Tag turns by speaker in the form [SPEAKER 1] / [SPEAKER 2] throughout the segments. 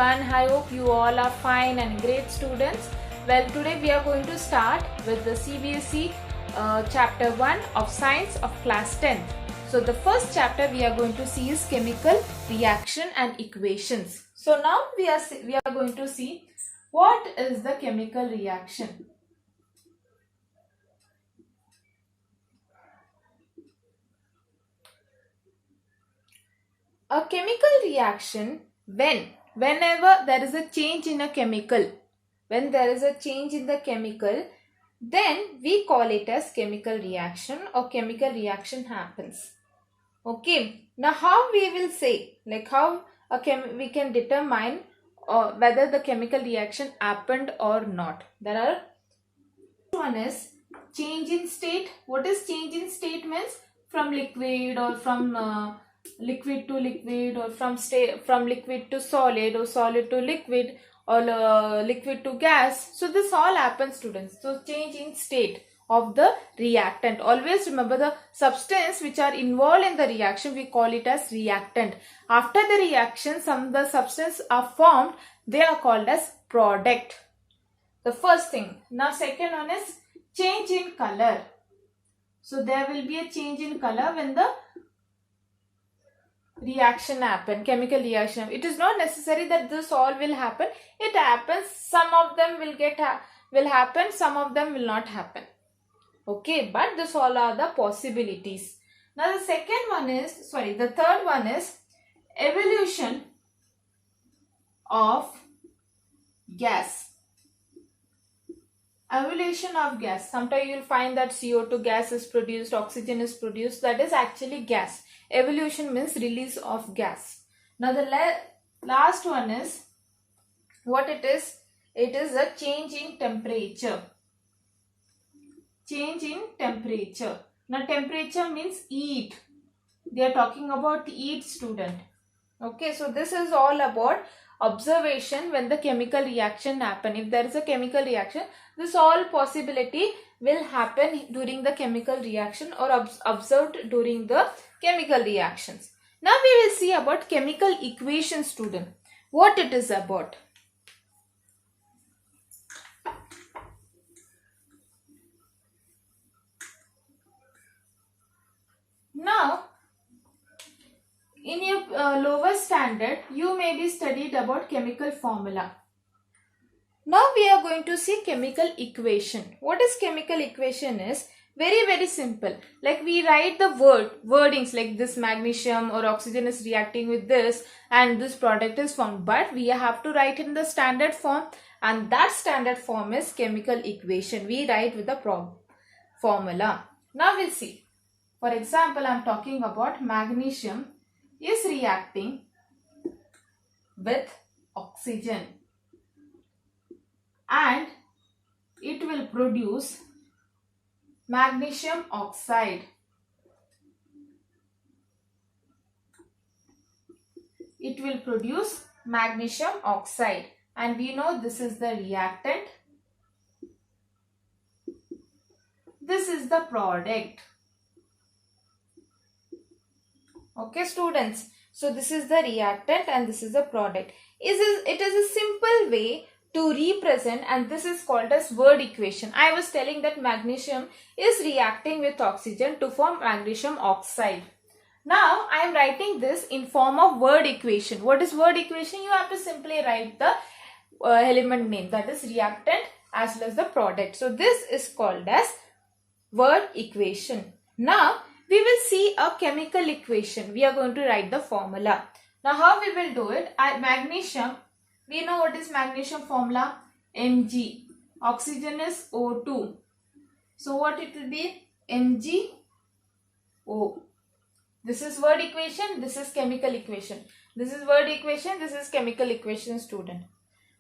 [SPEAKER 1] everyone, I hope you all are fine and great students. Well, today we are going to start with the CBSE chapter 1 of science of class 10th. So the first chapter we are going to see is chemical reaction and equations. So now we are going to see what is the chemical reaction. A chemical reaction whenever there is a change in a chemical, when there is a change in the chemical, then we call it as chemical reaction or chemical reaction happens. Okay, now how we will say, like how we can determine whether the chemical reaction happened or not. There are one is change in state. What is change in state means? From liquid or from liquid to liquid, or from liquid to solid, or solid to liquid, or liquid to gas. So this all happens, students. So change in state of the reactant. Always remember the substance which are involved in the reaction, we call it as reactant. After the reaction, the substance are formed, they are called as product. The first thing. Now second one is change in color. So there will be a change in color when the reaction happen, chemical reaction. It is not necessary that this all will happen. It happens. Some of them will happen, some of them will not happen. Okay, but this all are the possibilities. Now the third one is evolution of gas. Evolution of gas. Sometimes you will find that CO2 gas is produced, oxygen is produced. That is actually gas. Evolution means release of gas. Now the last one is what it is. It is a change in temperature. Change in temperature. Now temperature means heat. They are talking about heat, student. Okay, so this is all about observation when the chemical reaction happen. If there is a chemical reaction, this all possibility will happen during the chemical reaction or observed during the chemical reactions. Now we will see about chemical equation, student. What it is about. Now, in your lower standard, you may be studied about chemical formula. Now we are going to see chemical equation. What is chemical equation is very simple. Like we write the wordings like this magnesium or oxygen is reacting with this and this product is formed. But we have to write in the standard form, and that standard form is chemical equation. We write with the formula. Now we'll see. For example, I am talking about magnesium is reacting with oxygen and it will produce magnesium oxide. It will produce magnesium oxide, and we know this is the reactant. This is the product. Okay, students. So this is the reactant and this is the product. It is a simple way to represent, and this is called as word equation. I was telling that magnesium is reacting with oxygen to form magnesium oxide. Now I am writing this in form of word equation. What is word equation? You have to simply write the element name, that is reactant as well as the product. So this is called as word equation. Now we will see a chemical equation. We are going to write the formula. Now how we will do it? Magnesium, we know what is magnesium formula? Mg. Oxygen is O2. So what it will be? MgO. This is word equation. This is chemical equation. This is word equation. This is chemical equation, student.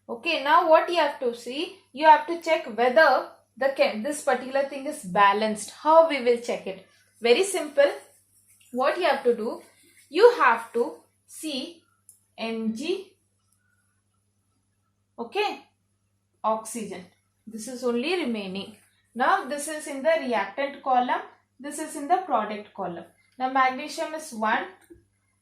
[SPEAKER 1] Okay, now what you have to see? You have to check whether this particular thing is balanced. How we will check it? Very simple. What you have to do? You have to see Mg. Okay, oxygen. This is only remaining. Now this is in the reactant column. This is in the product column. Now magnesium is 1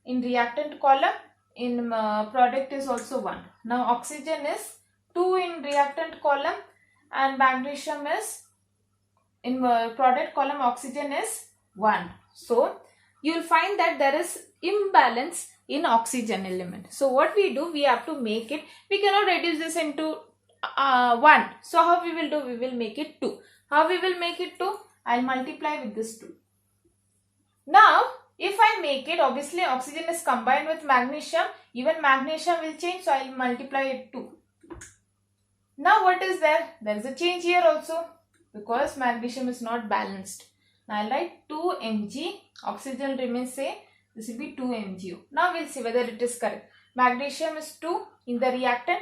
[SPEAKER 1] in reactant column. in product is also 1. Now oxygen is 2 in reactant column and magnesium is in product column, oxygen is 1. So you will find that there is imbalance in oxygen element. So what we do, we have to make it, we cannot reduce this into 1. So how we will do, we will make it 2. How we will make it 2? I'll multiply with this 2. Now if I make it, obviously oxygen is combined with magnesium, even magnesium will change, so I'll multiply it 2. Now what is there? There is a change here also because magnesium is not balanced. Now I'll write 2 Mg, oxygen remains same, this will be 2 MgO. Now we'll see whether it is correct. Magnesium is 2 in the reactant,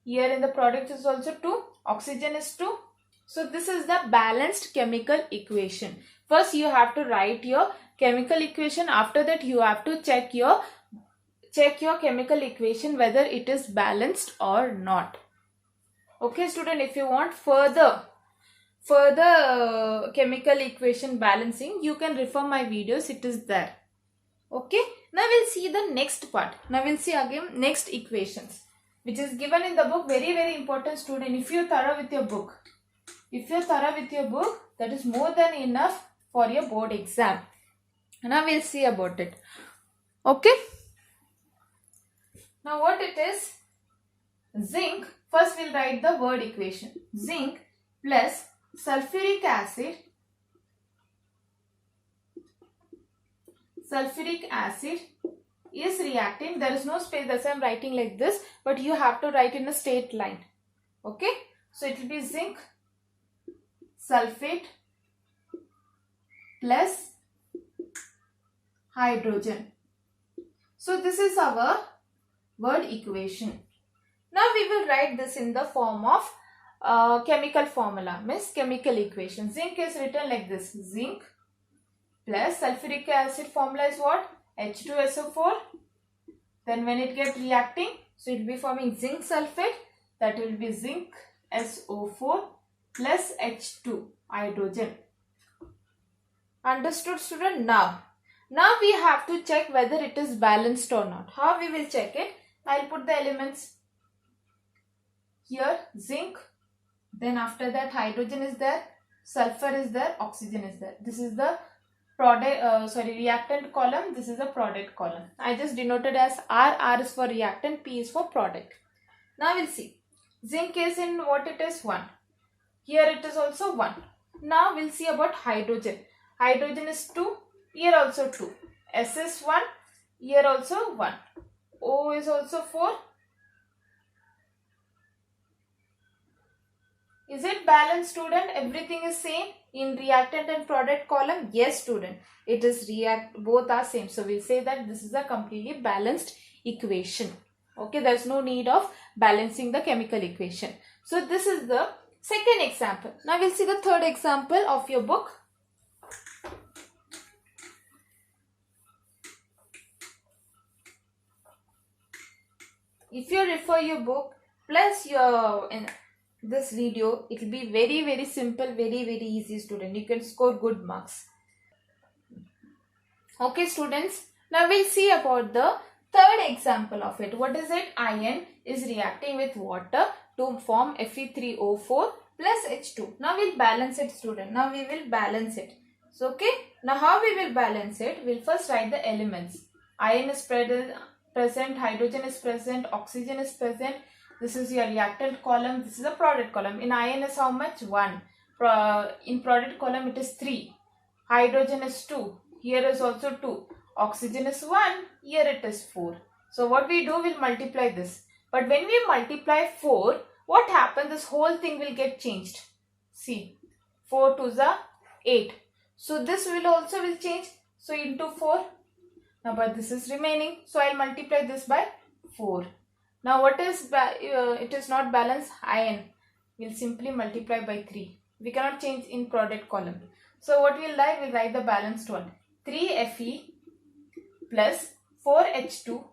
[SPEAKER 1] here in the product is also 2, oxygen is 2. So this is the balanced chemical equation. First you have to write your chemical equation, after that you have to check your chemical equation whether it is balanced or not. Okay student, if you want further chemical equation balancing, you can refer my videos, it is there. Okay, now we'll see the next part. Now we'll see again next equations which is given in the book. Very very important student, if you thorough with your book, that is more than enough for your board exam. Now we'll see about it. Okay, now what it is, zinc, first we'll write the word equation. Zinc plus sulfuric acid is reacting. There is no space, that's why I am writing like this, but you have to write in a straight line. Okay, so it will be zinc sulfate plus hydrogen. So this is our word equation. Now we will write this in the form of chemical formula, means chemical equation. Zinc is written like this, zinc plus sulfuric acid formula is what? H2SO4. Then when it gets reacting, so it will be forming zinc sulfate, that will be zinc SO4 plus H2 hydrogen. Understood student? Now we have to check whether it is balanced or not. How we will check it? I'll put the elements here, zinc, then after that hydrogen is there, sulfur is there, oxygen is there. This is the reactant column, this is the product column. I just denoted as R. R is for reactant, P is for product. Now we'll see. Zinc is in what it is? 1. Here it is also 1. Now we'll see about hydrogen. Hydrogen is 2. Here also 2. S is 1. Here also 1. O is also 4. Is it balanced student? Everything is same in reactant and product column? Yes student. It is both are same. So we'll say that this is a completely balanced equation. Okay, there's no need of balancing the chemical equation. So this is the second example. Now we'll see the third example of your book. If you refer your book plus your this video, it will be very very simple, very very easy student. You can score good marks. Okay students, now we'll see about the third example of it. What is it? Iron is reacting with water to form Fe3O4 plus H2. Now we'll balance it student. Now we will balance it. So okay, now how we will balance it? We'll first write the elements. Iron is present, hydrogen is present, oxygen is present. This is your reactant column, this is a product column. In iron is how much? 1. In product column it is 3. Hydrogen is 2. Here is also 2. Oxygen is 1. Here it is 4. So what we do, we'll multiply this. But when we multiply 4, what happens? This whole thing will get changed. See, 4 to the 8. So this will change. So into 4. Now but this is remaining. So I'll multiply this by 4. Now what is, it is not balanced, iron. We'll simply multiply by 3. We cannot change in product column. So what we'll write? We'll write the balanced one. 3Fe plus 4H2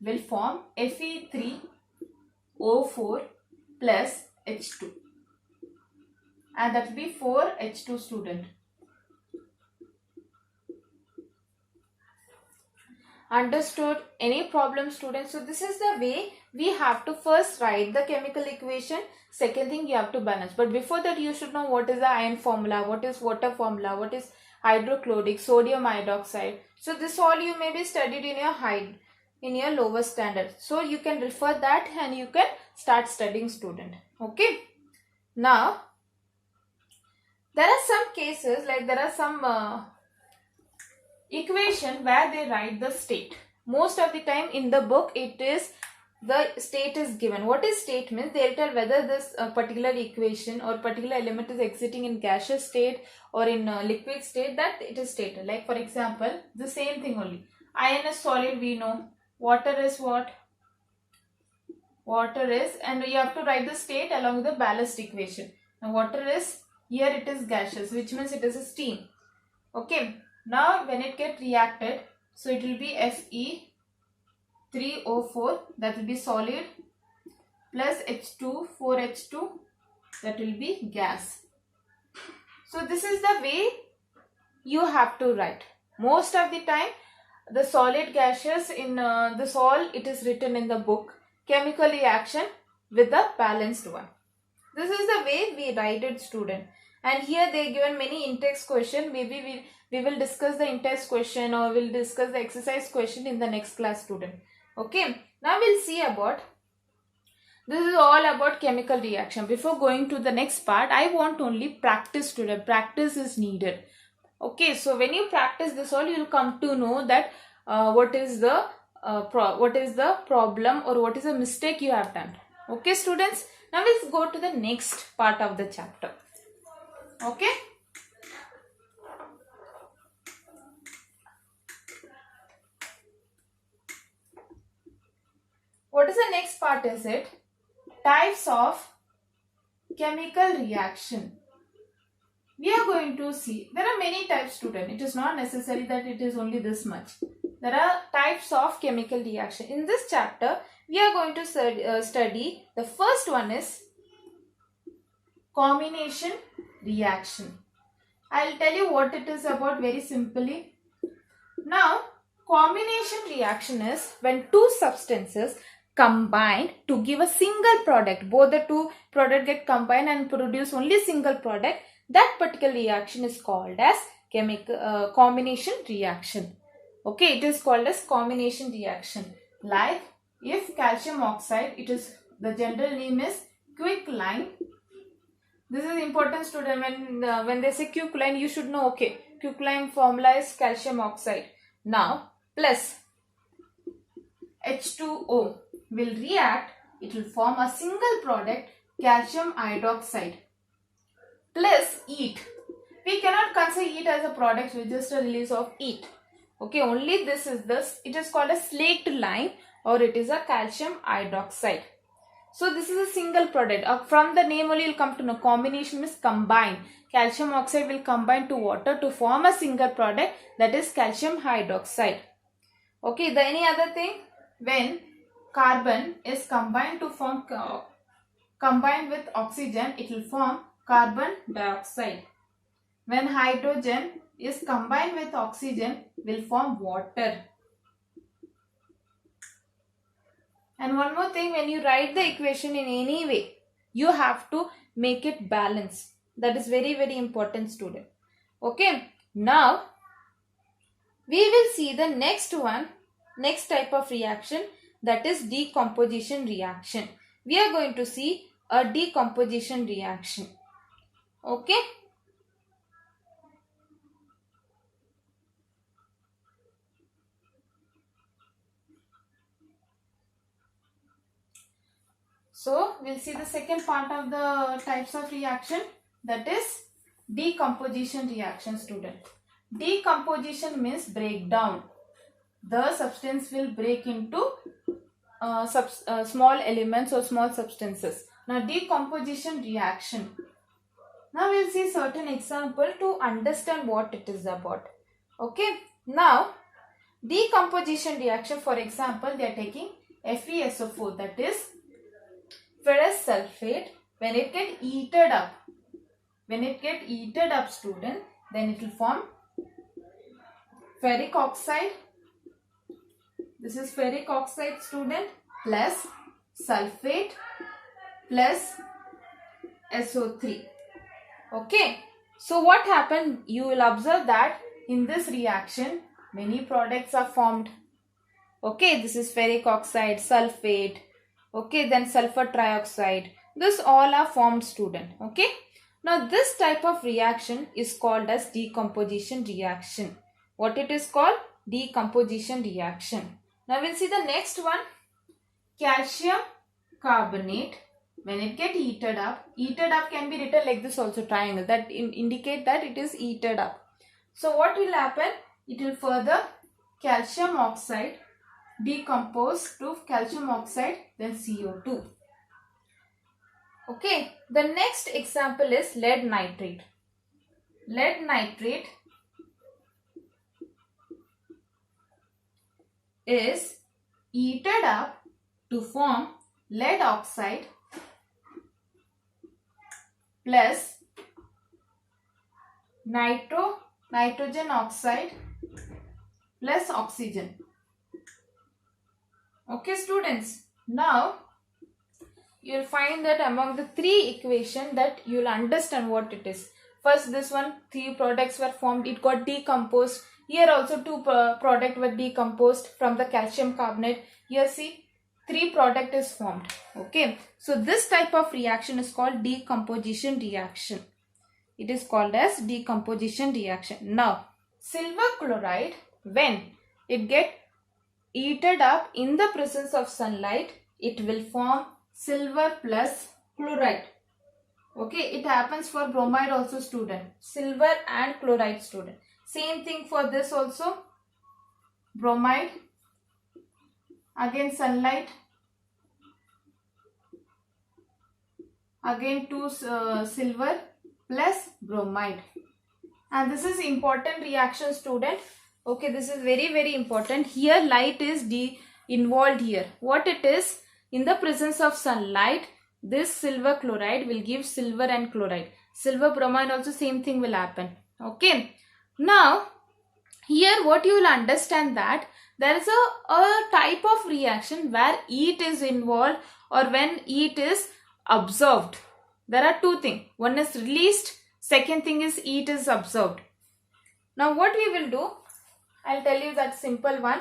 [SPEAKER 1] will form Fe3O4 plus H2. And that will be 4H2 student. Understood? Any problem, students? So this is the way we have to first write the chemical equation. Second thing, you have to balance. But before that, you should know what is the iron formula, what is water formula, what is hydrochloric, sodium hydroxide. So this all you may be studied in your lower standard. So you can refer that and you can start studying, student. Okay. Now, there are some cases, like there are some equation where they write the state. Most of the time in the book it is the state is given. What is state means? They'll tell whether this particular equation or particular element is exiting in gaseous state or in liquid state, that it is stated. Like for example, the same thing only. Iron is solid, we know. Water is what? Water is, and you have to write the state along with the ballast equation. Now water is, here it is gaseous, which means it is a steam. Okay. Now when it get reacted, so it will be Fe3O4, that will be solid, plus H2, 4H2, that will be gas. So this is the way you have to write. Most of the time the solid gaseous in this all it is written in the book, chemical reaction with the balanced one. This is the way we write it, student. And here they given many in-text question. Maybe we will discuss the in-text question or we'll discuss the exercise question in the next class, student. Okay. Now we'll see about, this is all about chemical reaction. Before going to the next part, I want only practice, student. Practice is needed. Okay. So when you practice this all, you will come to know that what is the problem or what is the mistake you have done. Okay, students. Now let's go to the next part of the chapter. Okay. What is the next part? Is it types of chemical reaction? We are going to see there are many types, student. It is not necessary that it is only this much. There are types of chemical reaction. In this chapter, we are going to study the first one is combination reaction. I will tell you what it is about very simply. Now, combination reaction is when two substances combine to give a single product. Both the two products get combined and produce only single product. That particular reaction is called as combination reaction. Okay, it is called as combination reaction. Like if calcium oxide, it is, the general name is quicklime. This is important, student. When they say quicklime, you should know, okay, quicklime formula is calcium oxide. Now, plus H2O will react, it will form a single product, calcium hydroxide, plus heat. We cannot consider heat as a product with just a release of heat. Okay, only this, it is called a slaked lime or it is a calcium hydroxide. So this is a single product. From the name only you will come to know combination means combine. Calcium oxide will combine to water to form a single product, that is calcium hydroxide. Okay, any other thing? When carbon is combined to form combined with oxygen, it will form carbon dioxide. When hydrogen is combined with oxygen, will form water. And one more thing, when you write the equation in any way, you have to make it balanced. That is very, very important, student. Okay. Now, we will see the next one, next type of reaction, that is decomposition reaction. We are going to see a decomposition reaction. Okay. So, we'll see the second part of the types of reaction, that is decomposition reaction, student. Decomposition means breakdown. The substance will break into small elements or small substances. Now, decomposition reaction. Now, we'll see certain example to understand what it is about. Okay. Now, decomposition reaction, for example, they are taking FeSO4, that is ferrous sulfate. When it get heated up, student, then it will form ferric oxide This is ferric oxide, student, plus sulfate plus SO3. Okay. So what happened? You will observe that in this reaction, many products are formed. Okay. This is ferric oxide, sulfate. Okay. Then sulfur trioxide. This all are formed, student. Okay. Now this type of reaction is called as decomposition reaction. What it is called? Decomposition reaction. Now we'll see the next one. Calcium carbonate. When it get heated up can be written like this also, triangle, that indicate that it is heated up. So what will happen? It will further calcium oxide decompose to calcium oxide, then CO2. Okay, the next example is lead nitrate. Lead nitrate is heated up to form lead oxide plus nitrogen oxide plus oxygen. Okay, students. Now you will find that among the three equations that you will understand what it is. First, this one, three products were formed. It got decomposed. Here also two products were decomposed from the calcium carbonate. Here see, three product is formed. Okay. So this type of reaction is called decomposition reaction. It is called as decomposition reaction. Now, silver chloride, when it get heated up in the presence of sunlight, it will form silver plus chloride. Okay, it happens for bromide also, student. Silver and chloride, student. Same thing for this also. Bromide, again sunlight, again two silver plus bromide. And this is important reaction, student. Okay, this is very important. Here light is involved here. What it is? In the presence of sunlight, this silver chloride will give silver and chloride. Silver bromide also same thing will happen. Okay. Now, here what you will understand that there is a type of reaction where heat is involved or when heat is absorbed. There are two things. One is released. Second thing is heat is absorbed. Now what we will do? I'll tell you that simple one.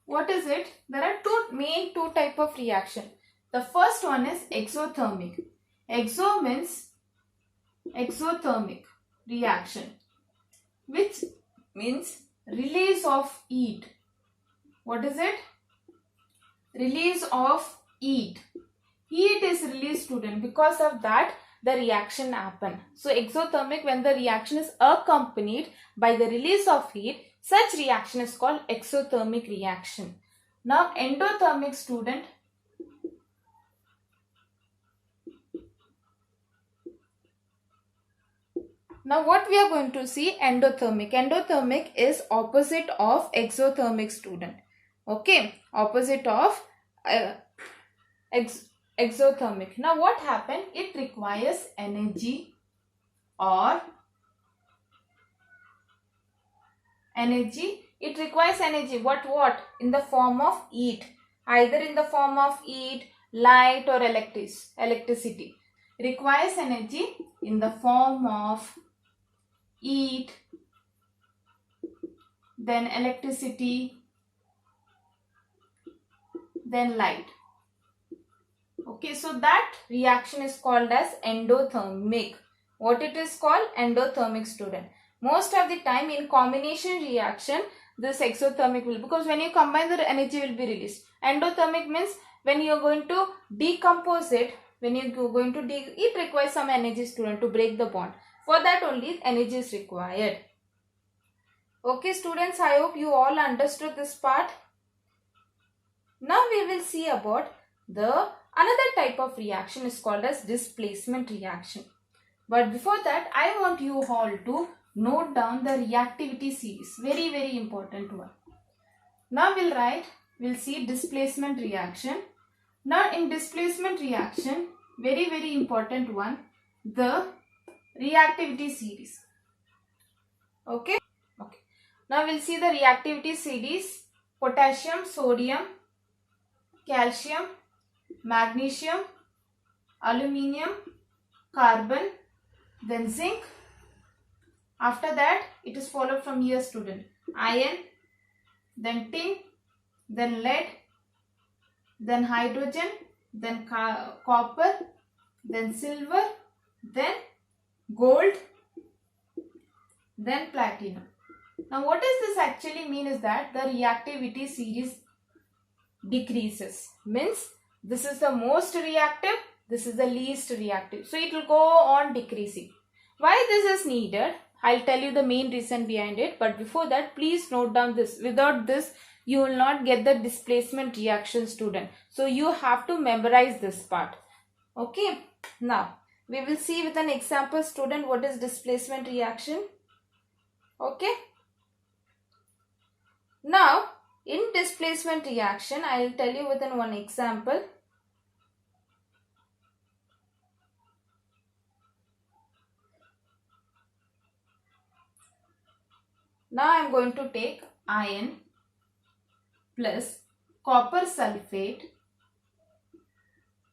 [SPEAKER 1] What is it? There are two type of reaction. The first one is exothermic. Exo means exothermic reaction, which means release of heat. What is it? Release of heat. Heat is released, student. Because of that, the reaction happen. So exothermic, when the reaction is accompanied by the release of heat, such reaction is called exothermic reaction. Now endothermic, student. Now what we are going to see, endothermic. Endothermic is opposite of exothermic, student. Okay, opposite of exothermic. Now what happened? It requires energy or energy. It requires energy. What? In the form of heat. Either in the form of heat, light or electricity. Requires energy in the form of heat, then electricity, then light. Okay, so that reaction is called as endothermic. What it is called? Endothermic, student. Most of the time in combination reaction, this exothermic will, because when you combine, the energy will be released. Endothermic means when you are going to decompose it, it requires some energy, student, to break the bond. For that only energy is required. Okay, students, I hope you all understood this part. Now we will see about another type of reaction is called as displacement reaction. But before that, I want you all to note down the reactivity series. Very important one. Now we'll see displacement reaction. Now in displacement reaction, very important one, the reactivity series. Okay. Okay. Now we'll see the reactivity series. Potassium, sodium, calcium, magnesium, aluminium, carbon, then zinc. After that, it is followed from here, student. Iron, then tin, then lead, then hydrogen, then copper, then silver, then gold, then platinum. Now what does this actually mean is that the reactivity series decreases. Means this is the most reactive, this is the least reactive. So it will go on decreasing. Why this is needed? I'll tell you the main reason behind it. But before that, please note down this. Without this, you will not get the displacement reaction, student. So you have to memorize this part. Okay. Now, we will see with an example, student, what is displacement reaction. Okay. Now, in displacement reaction, I will tell you within one example. Now I am going to take iron plus copper sulfate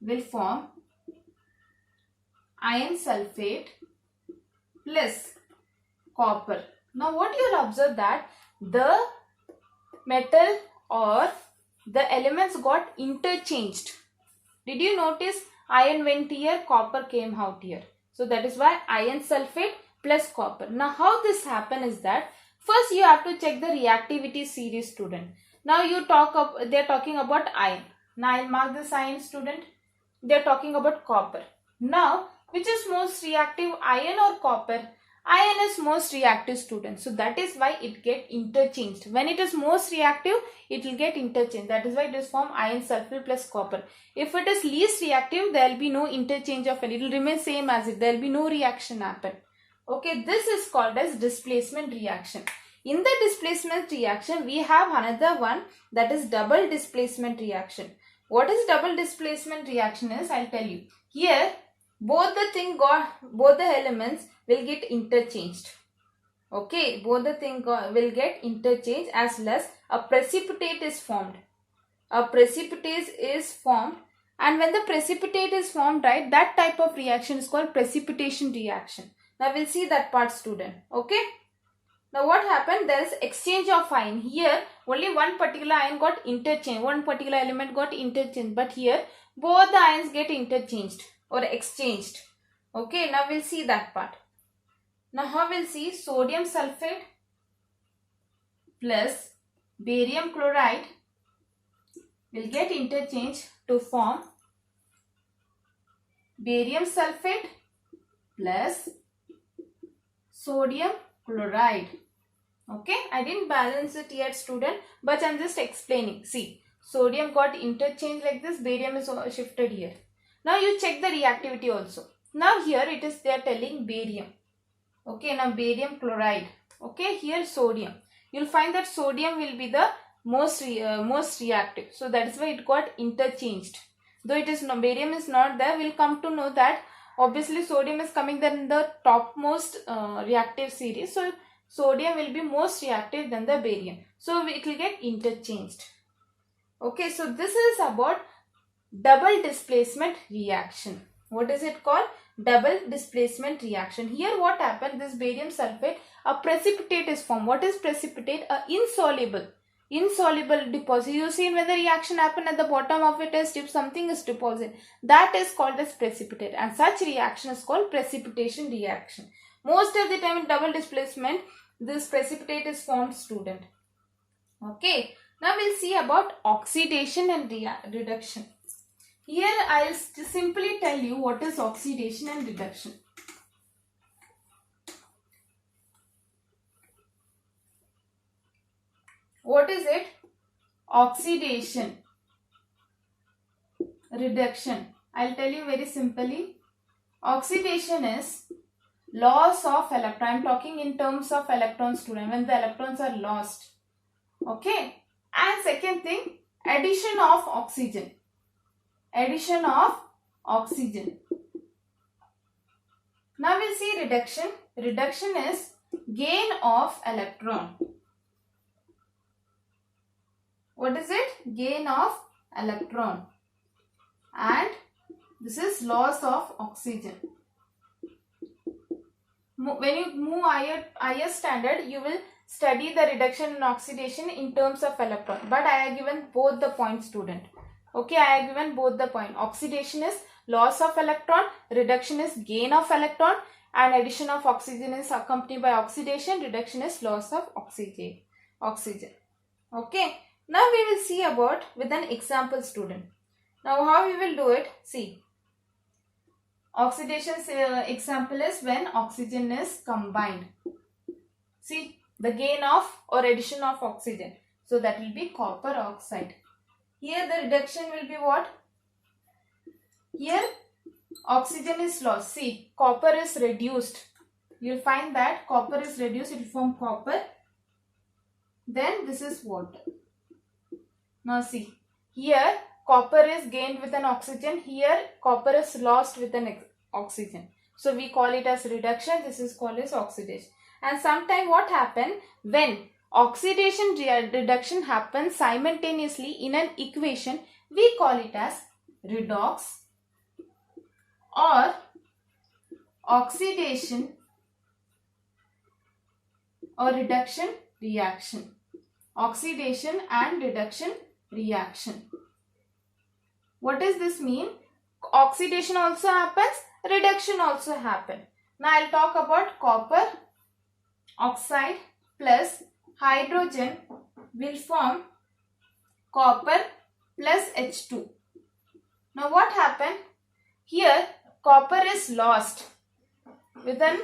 [SPEAKER 1] will form iron sulfate plus copper. Now what you will observe that the metal or the elements got interchanged. Did you notice iron went here, copper came out here. So that is why iron sulfate plus copper. Now how this happen is that first you have to check the reactivity series, student. Now you they are talking about iron. Now I will mark this iron, student. They are talking about copper. Now which is most reactive, iron or copper? Iron is most reactive, student. So that is why it get interchanged. When it is most reactive, it will get interchanged. That is why it is formed iron sulfate plus copper. If it is least reactive, there will be no interchange of it. It will remain same as it. There will be no reaction happen. Okay, this is called as displacement reaction. In the displacement reaction, we have another one, that is double displacement reaction. What is double displacement reaction is, I'll tell you. Here, both the elements will get interchanged. Okay, both the thing will get interchanged as well as a precipitate is formed. A precipitate is formed, and when the precipitate is formed, right, that type of reaction is called precipitation reaction. Now we'll see that part, student. Okay. Now what happened? There is exchange of ion. Here only one particular ion got interchanged. One particular element got interchanged. But here both the ions get interchanged or exchanged. Okay. Now we'll see that part. Now how we'll see sodium sulfate plus barium chloride will get interchanged to form barium sulfate plus sodium chloride. Okay, I didn't balance it yet, student, but I'm just explaining. See, sodium got interchanged like this, barium is shifted here. Now you check the reactivity also. Now here it is, they are telling barium. Okay, now barium chloride. Okay, here sodium. You'll find that sodium will be the most reactive. So that is why it got interchanged. Though it is barium is not there, we'll come to know that obviously sodium is coming there in the topmost reactive series. So sodium will be most reactive than the barium. So it will get interchanged. Okay, so this is about double displacement reaction. What is it called? Double displacement reaction. Here what happened? This barium sulfate, a precipitate is formed. What is precipitate? A insoluble deposit. You see when the reaction happen at the bottom of it is if something is deposited, that is called as precipitate, and such reaction is called precipitation reaction. Most of the time in double displacement, this precipitate is formed, student. Okay, now we'll see about oxidation and reduction. Here I'll simply tell you what is oxidation and reduction. What is it? Oxidation, reduction. I'll tell you very simply. Oxidation is loss of electron. I'm talking in terms of electrons, student, when the electrons are lost. Okay. And second thing, addition of oxygen. Addition of oxygen. Now we'll see reduction. Reduction is gain of electron. What is it? Gain of electron. And this is loss of oxygen. When you move higher standard, you will study the reduction and oxidation in terms of electron. But I have given both the points, student. Okay, I have given both the point. Oxidation is loss of electron, reduction is gain of electron, and addition of oxygen is accompanied by oxidation, reduction is loss of oxygen. Okay, now we will see about with an example, student. Now how we will do it? See. Oxidation example is when oxygen is combined. See, the gain of or addition of oxygen. So that will be copper oxide. Here the reduction will be what? Here oxygen is lost. See, copper is reduced. You will find that copper is reduced. It will form copper. Then this is water. Now see, here copper is gained with an oxygen. Here copper is lost with an oxygen. So we call it as reduction. This is called as oxidation. And sometimes what happens when oxidation reduction happens simultaneously in an equation, we call it as redox or oxidation or reduction reaction. Oxidation and reduction reaction. What does this mean? Oxidation also happens, reduction also happens. Now I will talk about copper oxide plus hydrogen will form copper plus H2. Now what happened? Here copper is lost with an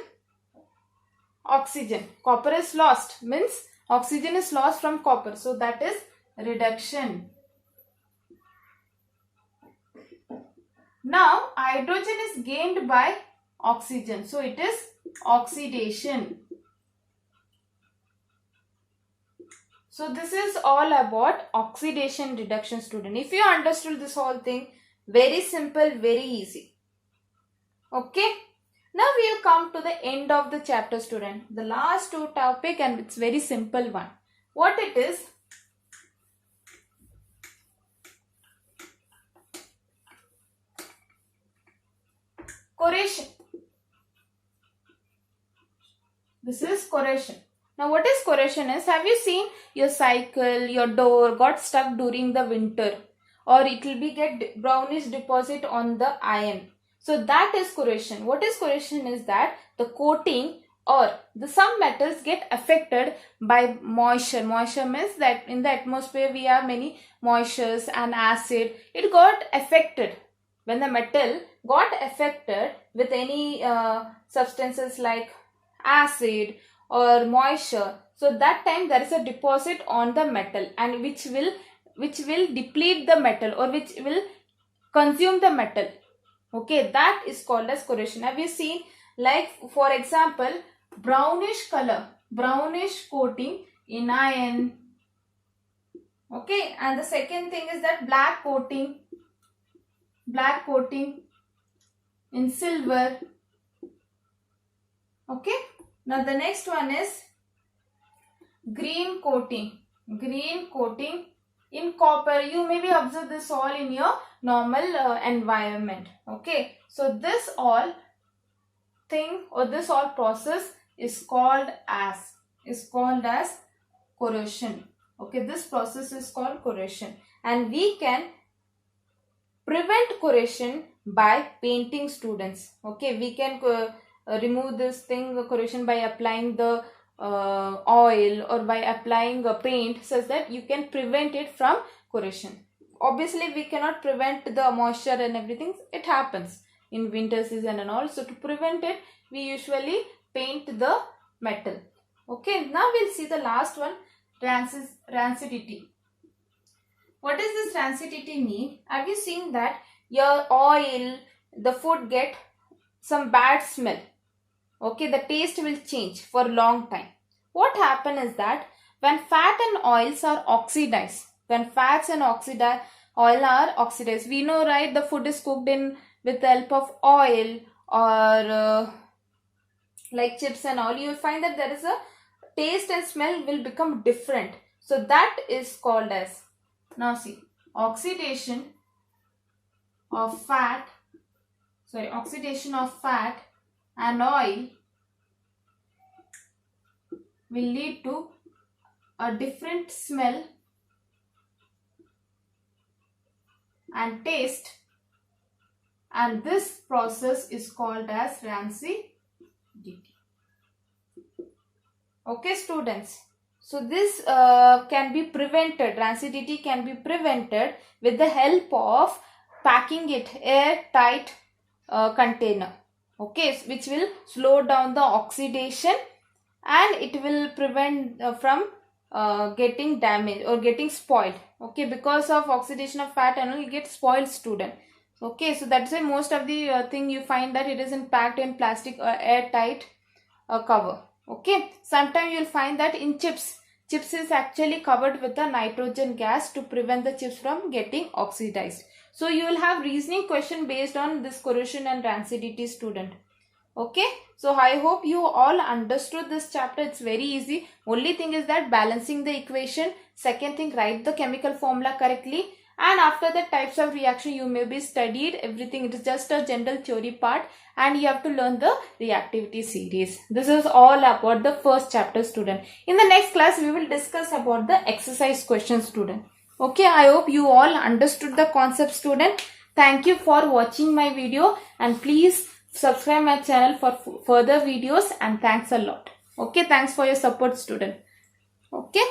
[SPEAKER 1] oxygen. Copper is lost means oxygen is lost from copper. So that is reduction. Now hydrogen is gained by oxygen. So it is oxidation. So this is all about oxidation reduction, student. If you understood this whole thing, very simple, very easy. Okay. Now we will come to the end of the chapter, student. The last two topic, and it's very simple one. What it is? Corrosion. This is corrosion. Now what is corrosion is, have you seen your cycle, your door got stuck during the winter, or it will be get brownish deposit on the iron. So that is corrosion. What is corrosion is that the coating or some metals get affected by moisture. Moisture means that in the atmosphere we have many moistures and acid. It got affected. When the metal got affected with any substances like acid or moisture, so that time there is a deposit on the metal, and which will deplete the metal or which will consume the metal. Okay, that is called as corrosion. Have you seen, like for example, brownish color, brownish coating in iron. Okay, and the second thing is that black coating in silver. Okay, now the next one is green coating in copper. You maybe observe this all in your normal environment. Okay, so this all thing or this all process is called as corrosion. Okay, this process is called corrosion, and we can prevent corrosion by painting, students. Okay, we can remove this thing, corrosion, by applying the oil or by applying a paint, such that you can prevent it from corrosion. Obviously we cannot prevent the moisture and everything, it happens in winter season and all. So to prevent it, we usually paint the metal. Okay, now we'll see the last one, rancidity. What does this rancidity mean? Have you seen that your oil, the food get some bad smell? Okay, the taste will change for a long time. What happens is that when fat and oils are oxidized, when fats and oil are oxidized, we know, right, the food is cooked in with the help of oil or like chips and all, you will find that there is a taste and smell will become different. So that is called as, now see, oxidation of fat and oil will lead to a different smell and taste, and this process is called as rancidity. Okay students, so this can be prevented, rancidity can be prevented with the help of packing it airtight container, okay, which will slow down the oxidation and it will prevent from getting damaged or getting spoiled. Okay, because of oxidation of fat and all, you get spoiled, student. Okay, so that's why most of the thing you find that it is packed in plastic airtight cover. Okay, sometimes you'll find that in chips is actually covered with a nitrogen gas to prevent the chips from getting oxidized. So you will have reasoning question based on this corrosion and rancidity, student. Okay, so I hope you all understood this chapter. It's very easy. Only thing is that balancing the equation. Second thing, write the chemical formula correctly. And after the types of reaction, you may be studied everything. It is just a general theory part and you have to learn the reactivity series. This is all about the first chapter, student. In the next class, we will discuss about the exercise question, student. Okay, I hope you all understood the concept, student. Thank you for watching my video and please subscribe my channel for further videos, and thanks a lot. Okay, thanks for your support, student. Okay.